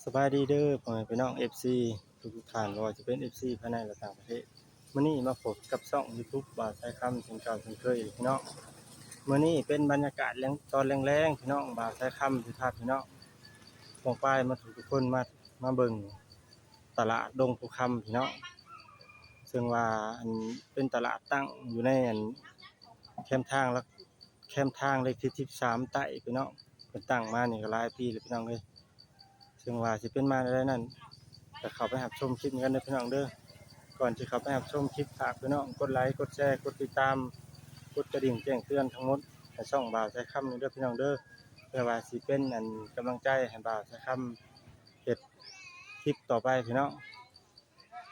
สบายดีเด้อพ่อแม่พี่น้อง FC ทุกท่านบ่ว่าจะเป็น FC ภายในและต่างประเทศมื้อนี้มาพบกับช่อง YouTube บ่าวสายคำเช่นเก่าเช่นเคยพี่น้องมื้อนี้เป็นบรรยากาศตอนแรงๆพี่น้องบ่าวสายคำสิพาพี่น้องลงไปมาทุกคนมาเบิ่งตลาดดงภูคำพี่น้องซึ่งว่าอันเป็นตลาดตั้งอยู่ในแคมทางและแคมทางเลขที่13ใต้พี่น้องเพิ่นตั้งมานี่ก็หลายปีแล้วพี่น้องเอ้ยซึ่งว่าสิเป็นมาได้นั่นก็เข้าไปรับชมคลิปกันเด้อพี่น้องเด้อก่อนที่เข้าไปรับชมคลิปฝากพี่น้องกดไลค์กดแชร์กดติดตามกดกระดิ่งแจ้งเตือนทั้งหมดให้ช่องบ่าวสายคำนี่เด้อพี่น้องเด้อเพื่อว่าสิเป็นกำลังใจให้บ่าวสายคำเฮ็ดคลิปต่อไปพี่น้อง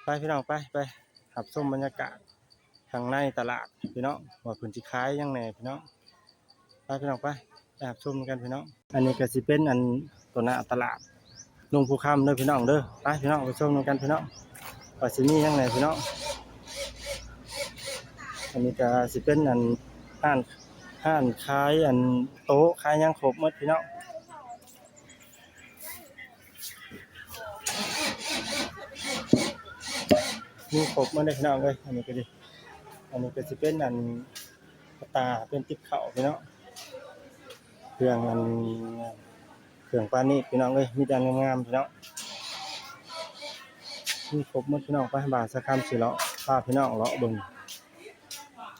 ไปพี่น้องไปรับชมบรรยากาศข้างในตลาดพี่น้องว่าเพิ่นสิขายหยังแหน่พี่น้องไปพี่น้องไปรับชมกันพี่น้องอันนี้ก็สิเป็นตัวหน้าตลาดลงภูคำเด้อพี่น้องเด้อไปพี่น้องไปชมกันพี่น้องว่าสิมีหยังแหน่พี่น้องอันนี้ก็สิเป็นห้านขายโต๊ะขายหยังครบหมดพี่น้องมีครบหมดเลยพี่น้องเอ้ยอันนี้ก็สิเป็นตาเป็นติ๊บข้าวพี่น้องเครื่องปานนี้พี่น้องเอ้ยมีแต่งามๆพี่น้องมีครบหมดพี่น้องไปบ่าวสายคำสิเลาะพาพี่น้องเลาะเบิ่ง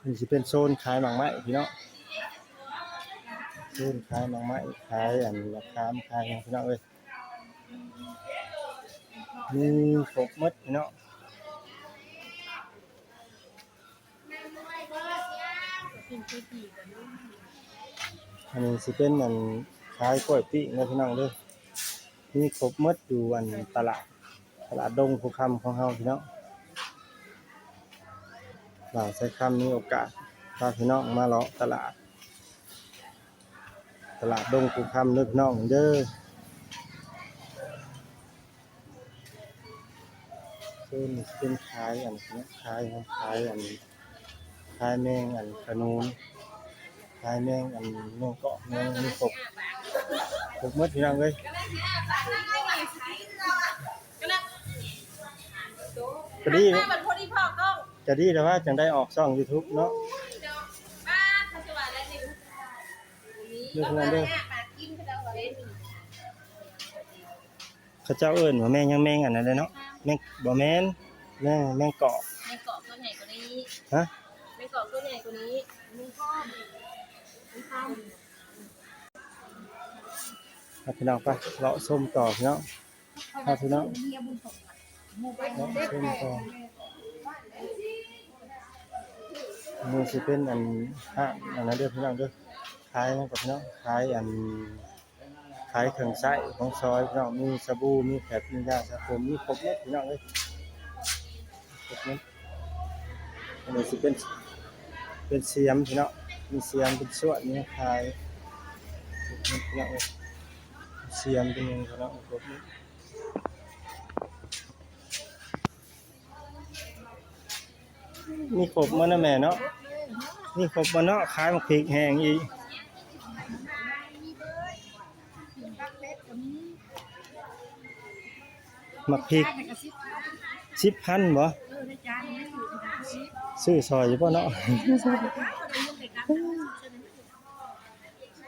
นี่สิเป็นโซนขายหมากไม้พี่น้องโซนขายหมากไม้ขายมะขามขายหยังพี่น้องเอ้ยมีครบหมดพี่น้องอันนี้สิเป็นขายกล้วยปิ้งนะพี่น้องเด้อมีครบหมดอยู่ตลาดดงภูคำของเฮาพี่น้องบ่าวสายคำมีโอกาสพาพี่น้องมาเลาะตลาดดงภูคำเด้อพี่น้องเด้อซึ่งเป็นขายขายแมงขนุนขายแมงแมงเกาะแมงมีครบหมดพี่น้องเอ้ยก็ดีแต่ว่าจังได้ออกช่อง YouTube เนาะเด้อพี่น้องเด้อเขาเจ้าเอิ้นว่าแมงยังแมงอันนั้นเลยเนาะแมงบ่แม่นแมงเกาะตัวใหญ่กว่านี้ฮะแมงเกาะตัวใหญ่กว่านี้แมงข้อมพี่น้องไปเลาะส้มต่อพี่น้องพี่น้องเลาะส้มต่อนี่สิเป็นห้างนั้นเด้อพี่น้องเด้อขายนั่นกับพี่น้องขายเครื่องใช้ของซอยพี่น้องมีสบู่มีแผ่นมียาสระผมมีครบหมดพี่น้องเอ้ยครบหมดอันนี้สิเป็นเสียมพี่น้องมีเสียมเป็นส่วนนี้ขายพี่น้องเอ้ยเสียมเป็นยังพี่น้องครบหมดมีครบหมดนะแม่เนาะมีครบหมดเนาะขายหมกพริกแห้งอีกหมักพริก10,000บ่ซื้อซอยอยู่บ่เนาะ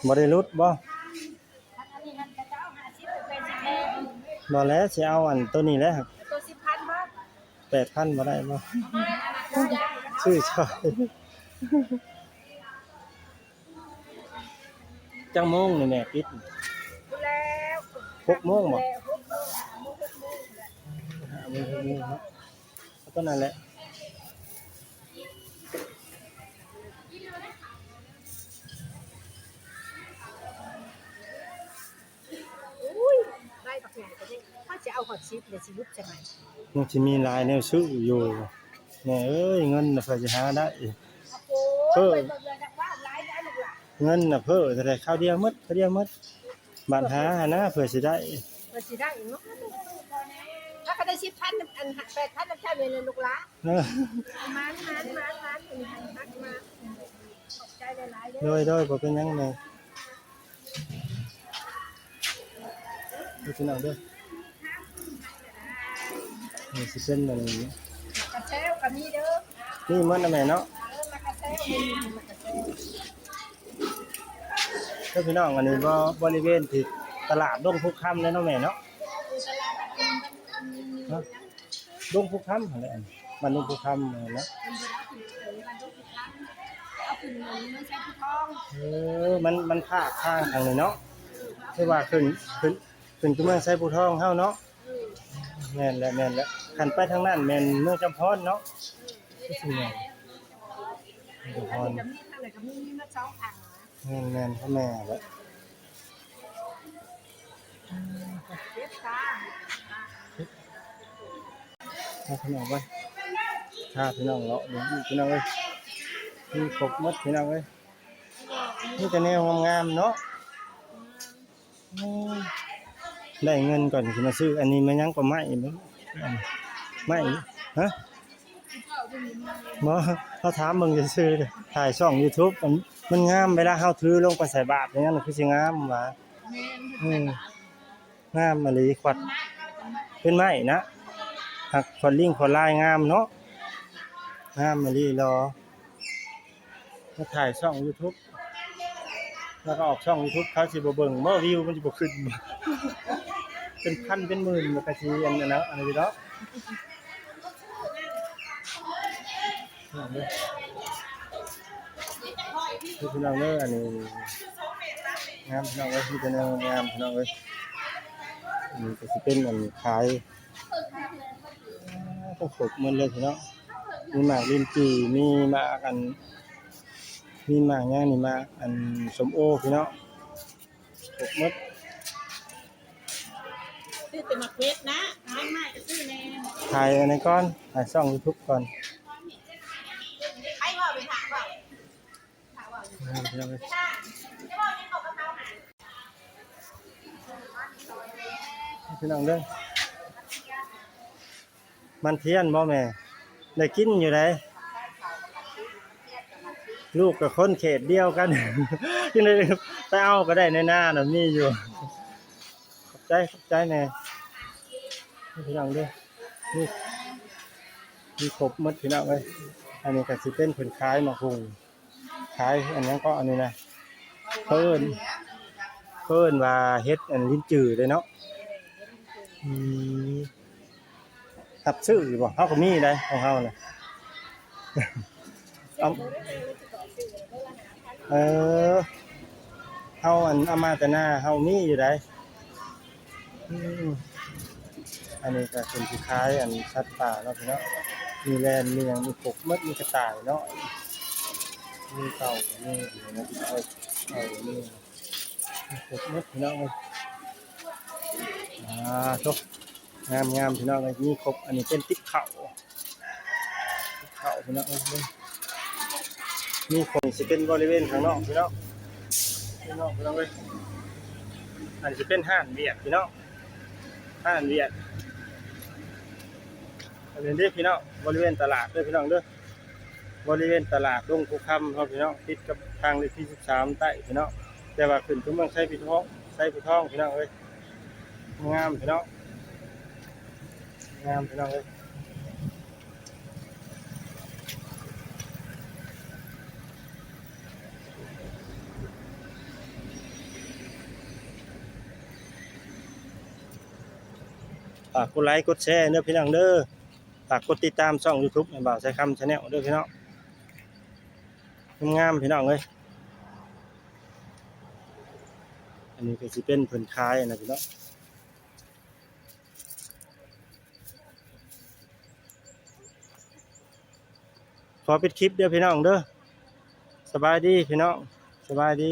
บ่ได้ลดบ่บ่แล้วสิเอาตัวนี้แหละครับตัว10,000 บาท 8,000บ่ได้บ่ซื้อซอยจังโมงนี่แม่ปิดแล้ว6 โมงบ่5 โมงเนาะก็นั่นแหละได้ปักใหญ่กว่านี้ถ้าจะเอาหอดชิปเดี๋ยวชีวิตจะไหนมันสิมีหลายแนวซื้ออยู่แม่เอ้ยเงินน่ะเพิ่นสิหาได้โอ้ยเงินน่ะเพิ่นเท่าใดข้าวเดียวหมดบาดหาหนะเพื่อสิได้เนาะถ้าเขาได้10,000 8,000แล้วแค่เงินลูกหลานมันมาขอบใจหลายๆเด้อโดยบ่เป็นหยังแม่พี่น้องเด้อ นี่สิเป็นมัน กระเช้าก็มีเด้อ นี่มันน่ะแม่เนาะ มากระเช้ามีมากระเช้า เด้อพี่น้องอันนี้บ่บริเวณที่ตลาดดงพุกคำเลยเนาะแม่เนาะ ตลาดฮะดงพุกคำหั่นแหละอันมันดงพุกคำนั่นเนาะ เอาขึ้นเงินไม่ใช่ผู้ทอง มันภาคข้างทางนี้เนาะคือว่าขึ้นคือเมืองไสผู้ทองเฮาเนาะแม่นแล้วคันไปทางนั้นแม่นเมืองจำพรเนาะคือสิแม่นจำพร กับมีอะไรกับมีมาสองถัง แม่นพ่อแม่แล้ว เด็ดตา ถ้าพี่น้องไว้ถ้าพี่น้องเลาะเดี๋ยวพี่น้องเอ้ยมีครบหมดพี่น้องเอ้ยนี่แต่แนวงามๆเนาะอืมได้เงินก่อนสิมาซื้ออันนี้มันยังก็ไม่บ่ไม่ฮะบ่เขาถามมึงจะซื้อเด้อถ่ายช่อง YouTube มันงามเวลาเฮาถือลงไปใส่บาตรอย่างนั้นคือสิงามหว่างามมะลิขวัดเป็นไม้นะหักขวัดลิงขวัดลายงามเนาะงามมะลิรอมาถ่ายช่อง YouTube แล้วก็ออกช่อง YouTube เขาสิบ่เบิ่งบ่วิวมันสิบ่ขึ้นบ่เป็นพันเป็นหมื่นมันก็สิอันนั้นนะอันนี้เนาะพี่น้องเด้ออันนี้งามพี่น้องเอ้ยพี่น้องงามพี่น้องเอ้ยอันนี้ก็สิเป็นอันขายก็ครบหมดเลยพี่น้องมีหมากลิ้นจี่มีหมากอันมีหมากย่างนี่หมากอันส้มโอพี่น้องครบหมด ซื้อแต่มาเพชรนะไม่ก็ซื้อแน่ ถ่ายอันนี้ก่อนถ่ายช่อง YouTube ก่อน ไอ้ว่าไปถามว่า พี่น้องเอ้ยพี่น้องเด้อมันเทียนบ่แม่ได้กินอยู่ไหนลูกกับคนเขตเดียวกัน ยังได้ไปเอาก็ได้ในหน้าน่ะมีอยู่ขอบใจแม่พี่น้องเด้อนี่มีครบหมดพี่น้องเอ้ยอันนี้ก็สิเป็นผลขายมาหุงขายอันนั้นก็อันนี้นะเพิ่นว่าเฮ็ดอันลิ้นจื่อเลยเนาะรับซื้ออยู่บ่เฮาก็มีได้ของเฮาน่ะ เอาเออเฮาอันเอามาแต่หน้าเฮามีอยู่ได้อันนี้ก็เป็นสิขายอันสัตว์ป่าเนาะพี่เนาะมีแลนมีหยังมีกบมดมีกระต่ายเนาะมีเต่ามีนะมีกบมดพี่น้องเอ้ยทุกงามพี่น้องเอ้ยมีครบอันนี้เป็นติ๊กเข่าพี่น้องเอ้ยมีคนสิเป็นบริเวณข้างนอกพี่น้องพี่น้องเอ้ยอันนี้สิเป็นห้านเวียดพี่น้องห้านเวียดอันนี้เด้อพี่น้องบริเวณตลาดเด้อพี่น้องเด้อบริเวณตลาดดงภูคำครับพี่น้องติดกับทางเลขที่13ใต้พี่น้องแต่ว่าขึ้นถึงเมืองไชพี่น้องพี่น้องเอ้ยงามพี่น้องเอ้ยฝากกดไลค์กดแชร์เด้อพี่น้องเด้อฝากกดติดตามช่อง YouTube ให้บ่าวใช้คำ Channel เด้อพี่น้องงามพี่น้องเอ้ยอันนี้ก็สิเป็นเพิ่นขายนะพี่น้องขอปิดคลิปเด้อพี่น้องเด้อสบายดีพี่น้องสบายดี